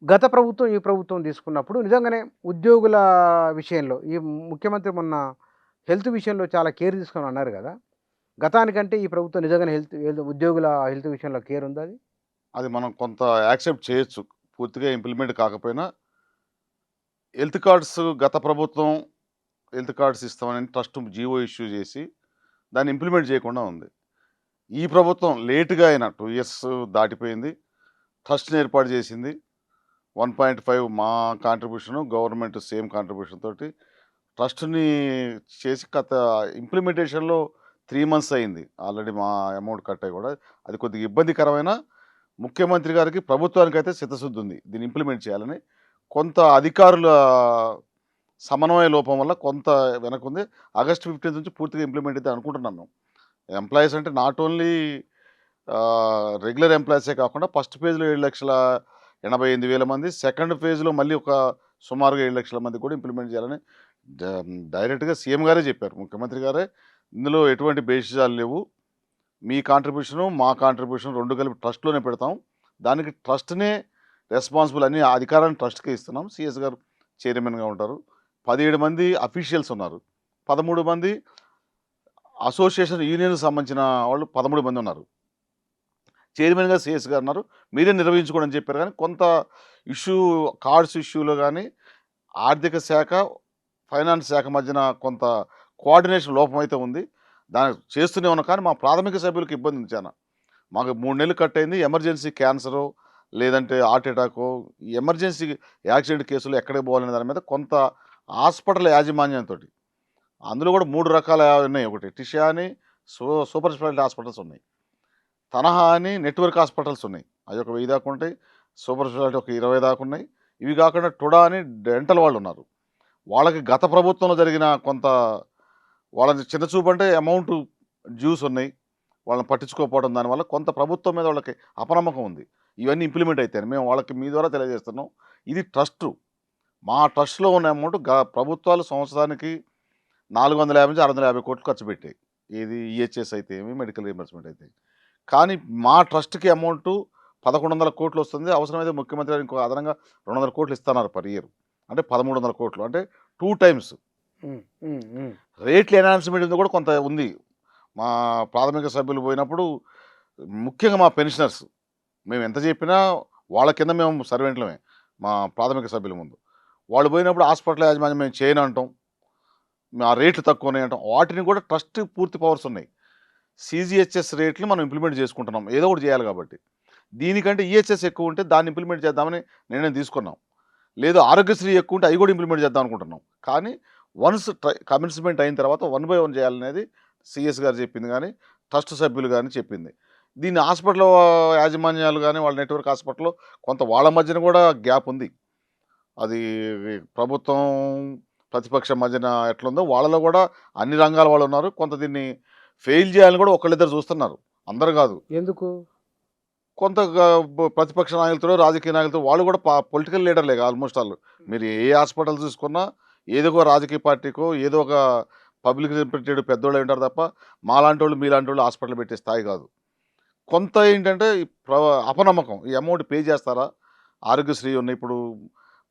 గత ప్రభుత్వం, ఈ ప్రభుత్వం తీసుకున్నప్పుడు నిజంగానే ఉద్యోగుల విషయంలో ఈ ముఖ్యమంత్రి మొన్న హెల్త్ విషయంలో చాలా కేర్ తీసుకొని అన్నారు గదా! గతానికంటే ఈ ప్రభుత్వం నిజంగానే ఉద్యోగుల హెల్త్ విషయంలో కేర్ ఉందా అది? అది మనం కొంత యాక్సెప్ట్ చేయొచ్చు. పూర్తిగా ఇంప్లిమెంట్ కాకపోయినా, హెల్త్ కార్డ్స్ గత ప్రభుత్వం హెల్త్ కార్డ్స్ ఇస్తామని ట్రస్ట్ జీవో ఇష్యూ చేసి, దాన్ని ఇంప్లిమెంట్ చేయకుండా ఉంది. ఈ ప్రభుత్వం లేట్‌గా అయినా 2 ఇయర్స్ దాటిపోయింది. ట్రస్ట్‌ని ఏర్పాటు చేసింది. 1.5 మా కాంట్రిబ్యూషను, గవర్నమెంట్ సేమ్ కాంట్రిబ్యూషన్ తోటి ట్రస్ట్‌ని చేసి ఇంప్లిమెంటేషన్‌లో 3 మంత్స్ అయింది. ఆల్రెడీ మా అమౌంట్ కట్ అయ్యి కూడా. అది కొద్దిగా ఇబ్బందికరమైన ముఖ్యమంత్రి గారికి, ప్రభుత్వానికైతే చిత్తశుద్ధి ఉంది. దీన్ని ఇంప్లిమెంట్ చేయాలని. కొంత అధికారుల సమన్వయ లోపం వల్ల కొంత వెనకుంది. ఆగస్ట్ 15 నుంచి పూర్తిగా ఇంప్లిమెంట్ అయిద్ది అనుకుంటున్నాం మేము. ఎంప్లాయీస్ అంటే నాట్ ఓన్లీ రెగ్యులర్ ఎంప్లాయీసే కాకుండా ఫస్ట్ ఫేజ్‌లో 7,88,000 మంది, సెకండ్ ఫేజ్‌లో మళ్ళీ ఒక సుమారుగా 7,00,000 మందికి కూడా ఇంప్లిమెంట్ చేయాలని డ డైరెక్ట్‌గా సీఎం గారే చెప్పారు. ముఖ్యమంత్రి గారే ఇందులో ఎటువంటి భేషజాలు లేవు. మీ కాంట్రిబ్యూషను, మా కాంట్రిబ్యూషన్ 2 కలిపి ట్రస్ట్‌లోనే పెడతాం. దానికి ట్రస్ట్‌నే రెస్పాన్సిబుల్ అన్ని అధికారాన్ని ట్రస్ట్‌కే ఇస్తున్నాం. సీఎస్ గారు చైర్మన్‌గా ఉంటారు. 17 మంది అఫీషియల్స్ ఉన్నారు. 13 మంది అసోసియేషన్ యూనియన్‌కి సంబంధించిన వాళ్ళు 13 మంది ఉన్నారు. చైర్మన్‌గా సీఎస్ గారు ఉన్నారు. మీరే నిర్వహించుకోండి అని చెప్పారు గానీ, కొంత ఇష్యూ కార్డ్స్ ఇష్యూలో గానీ, ఆర్థిక శాఖ, ఫైనాన్స్ శాఖ మధ్యన కొంత కోఆర్డినేషన్ లోపమైతే ఉంది. దాన్ని చేస్తూనే ఉన్నాం. కానీ మా ప్రాథమిక సభ్యులకు ఇబ్బంది ఉంది చానా. మాకు 3 నెలలు కట్ అయింది. ఎమర్జెన్సీ క్యాన్సరో, లేదంటే హార్ట్ అటాకో, ఈ ఎమర్జెన్సీ యాక్సిడెంట్ కేసులు ఎక్కడికి పోవాలనే దాని మీద కొంత హాస్పిటల్ యాజమాన్యంతోటి. అందులో కూడా 3 రకాల ఉన్నాయి. ఒకటి టిషా అని సూపర్ స్పెషాలిటీ హాస్పిటల్స్ ఉన్నాయి. తనహా అని నెట్వర్క్ హాస్పిటల్స్ ఉన్నాయి. అవి ఒక 1000 దాకా ఉంటాయి. సూపర్ స్పెషాలిటీ ఒక 20 దాకా ఉన్నాయి. ఇవి కాకుండా టుడా అని డెంటల్ వాళ్ళు ఉన్నారు. వాళ్ళకి గత ప్రభుత్వంలో జరిగిన కొంత వాళ్ళని చిన్న చూపు అంటే అమౌంట్ డ్యూస్ ఉన్నాయి. వాళ్ళని పట్టించుకోకపోవడం దానివల్ల కొంత ప్రభుత్వం మీద వాళ్ళకి అపనమ్మకం ఉంది. ఇవన్నీ ఇంప్లిమెంట్ అయితాయని మేము వాళ్ళకి మీ ద్వారా తెలియజేస్తున్నాం. ఇది ట్రస్టు. మా ట్రస్ట్‌లో ఉన్న అమౌంట్ ప్రభుత్వాలు సంవత్సరానికి 450-650 కోట్లు ఖర్చు పెట్టాయి. ఏది ఈహెచ్ఎస్ అయితే ఏమి, మెడికల్ రీయింబర్స్‌మెంట్ అయితే. కానీ మా ట్రస్ట్‌కి అమౌంటు 1,100 కోట్లు వస్తుంది. అవసరమైతే ముఖ్యమంత్రి గారు ఇంకో అదనంగా 200 కోట్లు ఇస్తున్నారు పర్ ఇయర్. అంటే 1,300 కోట్లు. అంటే 2 టైమ్స్. హ్మ్. హ్మ్. హ్మ్. రేట్ల ఎన్హాన్స్‌మెంట్ మీద కూడా కొంత ఉంది. మా ప్రాథమిక సభ్యులు పోయినప్పుడు ముఖ్యంగా మా పెన్షనర్స్ మేము ఎంత చెప్పినా వాళ్ళ కింద మేము సర్వెంట్లమే. మా ప్రాథమిక సభ్యుల ముందు. వాళ్ళు పోయినప్పుడు హాస్పిటల్ యాజమాన్యం మేము చేయనంటాం. ఆ రేట్లు తక్కువున్నాయి అంటాం. వాటిని కూడా ట్రస్ట్ పూర్తి పవర్స్ ఉన్నాయి. సీజీహెచ్ఎస్ రేట్లు మనం ఇంప్లిమెంట్ చేసుకుంటున్నాం. ఏదో ఒకటి చేయాలి కాబట్టి. దీనికంటే ఈహెచ్ఎస్ ఎక్కువ ఉంటే దాన్ని ఇంప్లిమెంట్ చేద్దామని నిర్ణయం తీసుకున్నాం. లేదు ఆరోగ్యశ్రీ ఎక్కువ ఉంటే అవి కూడా ఇంప్లిమెంట్ చేద్దాం అనుకుంటున్నాం. కానీ వన్స్ కమిట్మెంట్ అయిన తర్వాత 1 బై 1 చేయాలనేది సీఎస్ గారు చెప్పింది గానీ, ట్రస్ట్ సభ్యులు గానీ చెప్పింది. దీన్ని హాస్పిటల్ యాజమాన్యాలు గానీ, వాళ్ళ నెట్వర్క్ హాస్పిటల్‌లో కొంత వాళ్ళ మధ్యన కూడా గ్యాప్ ఉంది. అది ప్రభుత్వం, ప్రతిపక్షం మధ్యన ఎట్లుందో వాళ్ళలో కూడా అన్ని రంగాల వాళ్ళున్నారు. కొంత దీన్ని ఫెయిల్ చేయాలని కూడా ఒకళ్ళిద్దరు చూస్తున్నారు. అందరూ కాదు. ఎందుకు? కొంత ప్రతిపక్ష నాయకులతో, రాజకీయ నాయకులతో వాళ్ళు కూడా పొలిటికల్ లీడర్‌లేగా ఆల్‌మోస్ట్ ఆల్. మీరు ఏ హాస్పిటల్ చూసుకున్నా ఏదో ఒక రాజకీయ పార్టీకో, ఏదో ఒక పబ్లిక్ రిప్రజెంటేటివ్ పెద్దోళ్ళే ఉంటారు తప్ప, మాలాంటోళ్ళు, మీలాంటోళ్ళు హాస్పిటల్ పెట్టే స్థాయి కాదు. కొంత ఏంటంటే ఈ అపనమ్మకం. ఈ అమౌంట్ పే చేస్తారా? ఆరోగ్యశ్రీ ఉన్నాయి. ఇప్పుడు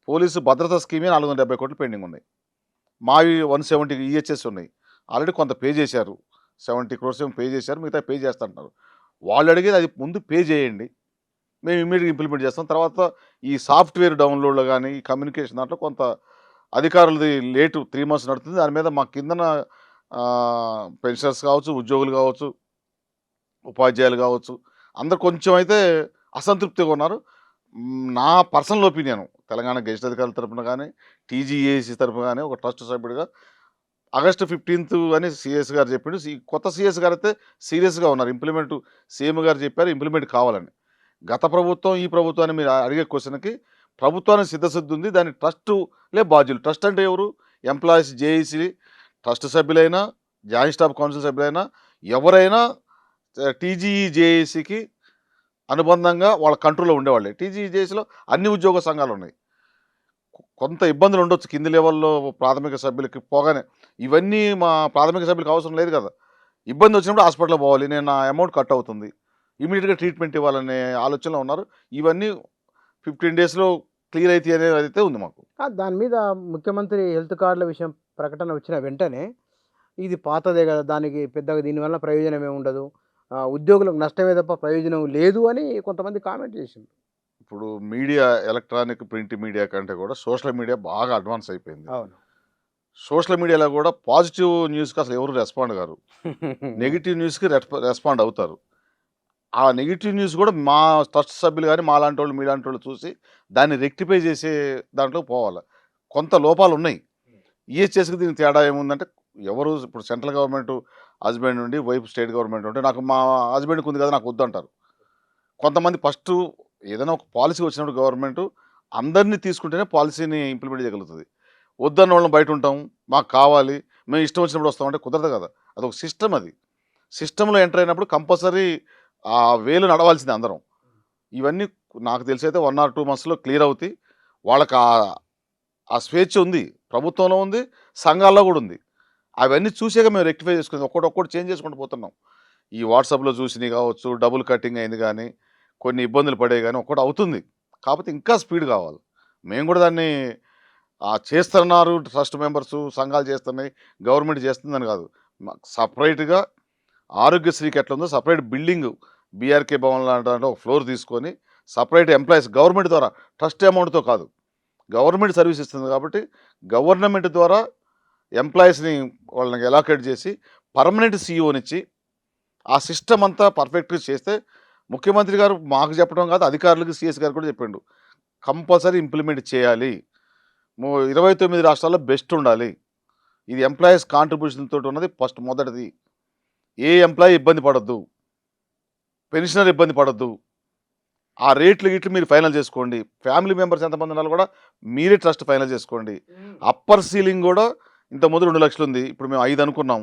పోలీసు భద్రతా స్కీమే 470 కోట్లు పెండింగ్ ఉన్నాయి. మావి 170 ఈహెచ్ఎస్ ఉన్నాయి. ఆల్రెడీ కొంత పే చేశారు. 70 క్రోర్స్ ఏమో పే చేశారు. మిగతావి పే చేస్తా అంటున్నారు. వాళ్ళు అడిగేది అది ముందు పే చేయండి. మేము ఇమ్మీడియేట్‌గా ఇంప్లిమెంట్ చేస్తాం. తర్వాత ఈ సాఫ్ట్‌వేర్ డౌన్‌లోడ్‌లో గాని, ఈ కమ్యూనికేషన్ దాంట్లో కొంత అధికారులది లేటు 3 మంత్స్ నడుతుంది. దాని మీద మా కిందన పెన్షనర్స్ కావచ్చు, ఉద్యోగులు కావచ్చు, ఉపాధ్యాయులు కావచ్చు, అందరూ కొంచెం అయితే అసంతృప్తిగా ఉన్నారు. నా పర్సనల్ ఒపీనియన్ తెలంగాణ గెజిట్ అధికారుల తరపున గాని, టీజీఏసీ తరపున గాని ఒక ట్రస్ట్ సభ్యుడిగా ఆగస్ట్ 15 అని సీఎస్ గారు చెప్పిండు. కొత్త సీఎస్ గారైతే సీరియస్‌గా ఉన్నారు. సీఎం గారు చెప్పారు ఇంప్లిమెంట్ కావాలని. గత ప్రభుత్వం, ఈ ప్రభుత్వం అని మీరు అడిగే క్వెషన్‌కి ప్రభుత్వానికి సిద్ధశుద్ధి ఉంది. దానికి ట్రస్టులే బాధ్యులు. ట్రస్ట్ అంటే ఎవరు? ఎంప్లాయీస్, జేఏసీ ట్రస్ట్ సభ్యులైనా, జాయింట్ స్టాఫ్ కౌన్సిల్ సభ్యులైనా ఎవరైనా టీజీఈ, జేఏసీకి అనుబంధంగా వాళ్ళ కంట్రోల్‌లో ఉండేవాళ్ళే. టీజీఈ, జేఏసీలో అన్ని ఉద్యోగ సంఘాలున్నాయి. కొంత ఇబ్బందులు ఉండొచ్చు కింది లెవెల్‌లో ప్రాథమిక సభ్యులకి పోగానే. ఇవన్నీ మా ప్రాథమిక సభ్యులకు అవసరం లేదు కదా! ఇబ్బంది వచ్చినప్పుడు హాస్పిటల్‌కి పోవాలి. నేను నా అమౌంట్ కట్ అవుతుంది. ఇమ్మీడియేట్‌గా ట్రీట్మెంట్ ఇవ్వాలనే ఆలోచనలో ఉన్నారు. ఇవన్నీ 15 డేస్‌లో క్లియర్ అయితే అనేది అయితే ఉంది మాకు. దాని మీద ముఖ్యమంత్రి హెల్త్ కార్డుల విషయం ప్రకటన వచ్చిన వెంటనే ఇది పాతదే కదా, దానికి పెద్దగా దీనివల్ల ప్రయోజనం ఏమి ఉండదు, ఉద్యోగులకు నష్టమే తప్ప ప్రయోజనం లేదు అని కొంతమంది కామెంట్ చేసింది. ఇప్పుడు మీడియా, ఎలక్ట్రానిక్ ప్రింట్ మీడియా కంటే కూడా సోషల్ మీడియా బాగా అడ్వాన్స్ అయిపోయింది. అవును. సోషల్ మీడియాలో కూడా పాజిటివ్ న్యూస్కి అసలు ఎవరు రెస్పాండ్ గారు, నెగిటివ్ న్యూస్కి రెస్పాండ్ అవుతారు. ఆ నెగిటివ్ న్యూస్ కూడా మా ట్రస్ట్ సభ్యులు కానీ మా లాంటి వాళ్ళు, మీ లాంటి వాళ్ళు చూసి దాన్ని రెక్టిఫై చేసే దాంట్లో పోవాలి. కొంత లోపాలు ఉన్నాయి. ఈహెచ్ఎస్కి దీనికి తేడా ఏముందంటే, ఎవరు ఇప్పుడు సెంట్రల్ గవర్నమెంట్ హస్బెండ్ నుండి వైఫ్ స్టేట్ గవర్నమెంట్ ఉంటే నాకు మా హస్బెండ్కి ఉంది కదా నాకు వద్దంటారు. కొంతమంది ఫస్ట్ ఏదైనా ఒక పాలసీ వచ్చినప్పుడు గవర్నమెంట్ అందరినీ తీసుకుంటేనే పాలసీని ఇంప్లిమెంట్ చేయగలుగుతుంది. వద్దన్న వాళ్ళని బయట ఉంటాం, మాకు కావాలి, మేము ఇష్టం వచ్చినప్పుడు వస్తామంటే కుదరదు కదా. అదొక సిస్టమ్. అది సిస్టంలో ఎంటర్ అయినప్పుడు కంపల్సరీ ఆ వేలు నడవాల్సింది అందరం. ఇవన్నీ నాకు తెలిసి అయితే 1 or 2 monthsలో క్లియర్ అవుతాయి. వాళ్ళకి ఆ స్వేచ్ఛ ఉంది, ప్రభుత్వంలో ఉంది, సంఘాల్లో కూడా ఉంది. అవన్నీ చూసాక మేము రెక్టిఫై చేసుకుంది, ఒక్కొక్కటి చేంజ్ చేసుకుంటూ పోతున్నాం. ఈ వాట్సాప్లో చూసినవి కావచ్చు, డబుల్ కటింగ్ అయింది కానీ, కొన్ని ఇబ్బందులు పడే కానీ ఒక్కటి అవుతుంది. కాకపోతే ఇంకా స్పీడ్ కావాలి. మేము కూడా దాన్ని చేస్తున్నారు, ట్రస్ట్ మెంబర్స్ సంఘాలు చేస్తున్నాయి, గవర్నమెంట్ చేస్తుందని కాదు. సపరేట్గా ఆరోగ్యశ్రీకి ఎట్లా ఉందో సపరేట్ బిల్డింగ్ బీఆర్కే భవన్ లాంటి ఒక ఫ్లోర్ తీసుకొని సపరేట్ ఎంప్లాయీస్ గవర్నమెంట్ ద్వారా, ట్రస్ట్ అమౌంట్తో కాదు, గవర్నమెంట్ సర్వీస్ ఇస్తుంది కాబట్టి గవర్నమెంట్ ద్వారా ఎంప్లాయీస్ని వాళ్ళని ఎలాకేట్ చేసి పర్మనెంట్ సీఈఓనిచ్చి ఆ సిస్టమ్ అంతా పర్ఫెక్ట్గా చేస్తే, ముఖ్యమంత్రి గారు మాకు చెప్పడం కాదు, అధికారులకు సిఎస్ గారు కూడా చెప్పిండు, కంపల్సరీ ఇంప్లిమెంట్ చేయాలి. 29 రాష్ట్రాల్లో బెస్ట్ ఉండాలి. ఇది ఎంప్లాయీస్ కాంట్రిబ్యూషన్ తోటి ఉన్నది మొదటిది. ఏ ఎంప్లాయీ ఇబ్బంది పడద్దు, పెన్షనర్ ఇబ్బంది పడద్దు. ఆ రేట్లు గిట్లు మీరు ఫైనల్ చేసుకోండి. ఫ్యామిలీ మెంబర్స్ ఎంతమంది ఉన్నారు కూడా మీరే ట్రస్ట్ ఫైనల్ చేసుకోండి. అప్పర్ సీలింగ్ కూడా ఇంతకుముందు 2 లక్షలు ఉంది, ఇప్పుడు మేము 5 అనుకున్నాం.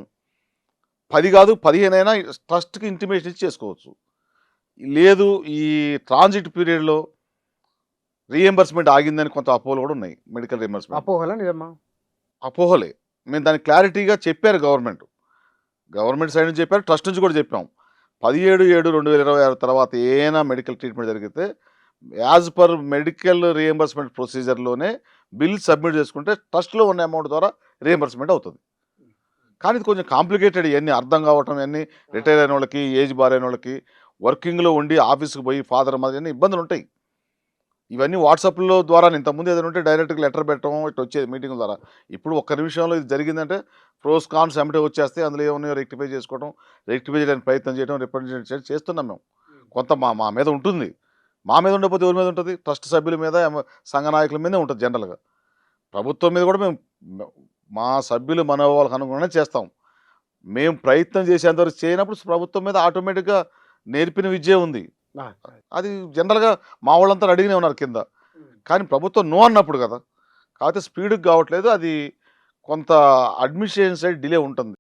10 కాదు 15 అయినా ట్రస్ట్కి ఇంటిమేషన్ ఇచ్చి చేసుకోవచ్చు. లేదు ఈ ట్రాన్సిట్ పీరియడ్లో రీఎంబర్స్మెంట్ ఆగిందని కొంత అపోహలు కూడా ఉన్నాయి. మెడికల్ రీఎంబర్స్మెంట్ అపోహలా నిజమా? అపోహలే. మేము దాన్ని క్లారిటీగా చెప్పారు గవర్నమెంట్ సైడ్ నుంచి చెప్పారు, ట్రస్ట్ నుంచి కూడా చెప్పాం. 17/7/2026 తర్వాత ఏదైనా మెడికల్ ట్రీట్మెంట్ జరిగితే యాజ్ పర్ మెడికల్ రీఎంబర్స్మెంట్ ప్రొసీజర్లోనే బిల్ సబ్మిట్ చేసుకుంటే ట్రస్ట్లో ఉన్న అమౌంట్ ద్వారా రీఎంబర్స్మెంట్ అవుతుంది. కానీ ఇది కొంచెం కాంప్లికేటెడ్. ఇవన్నీ అర్థం కావటం, ఇవన్నీ రిటైర్ అయిన వాళ్ళకి, ఏజ్ బారైన వాళ్ళకి, వర్కింగ్లో ఉండి ఆఫీస్కి పోయి ఫాదర్ మదర్ అన్ని ఇబ్బందులు ఉంటాయి. ఇవన్నీ వాట్సాప్లో ద్వారా ఇంతకుముందు ఏదైనా ఉంటే డైరెక్ట్గా లెటర్ పెట్టడం ఇట్లా వచ్చేది మీటింగ్ ద్వారా. ఇప్పుడు ఒక్క నిమిషంలో ఇది జరిగిందంటే ప్రోస్ కాన్స్ ఎమ్మటే వచ్చేస్తే అందులో ఏమన్నాయో రెక్టిఫై చేసుకోవడం, రెక్టిఫై చేయడానికి ప్రయత్నం చేయడం, రిప్రజెంట్ చేయడం చేస్తున్నాం మేము. కొంత మా మీద ఉంటుంది. మా మీద ఉండకపోతే ఎవరి మీద ఉంటుంది? ట్రస్ట్ సభ్యుల మీద, సంఘ నాయకుల మీదే ఉంటుంది జనరల్గా. ప్రభుత్వం మీద కూడా మేము మా సభ్యులు మనోభావాలకు అనుగుణంగానే చేస్తాం. మేము ప్రయత్నం చేసేంతవరకు చేయనప్పుడు ప్రభుత్వం మీద ఆటోమేటిక్గా నేర్పిన విద్య ఉంది. అది జనరల్గా మా వాళ్ళంతా అడిగినే ఉన్నారు కింద. కానీ ప్రభుత్వం నో అన్నప్పుడు కదా. కాకపోతే స్పీడ్కి కావట్లేదు. అది కొంత అడ్మినిస్ట్రేషన్ సైడ్ డిలే ఉంటుంది.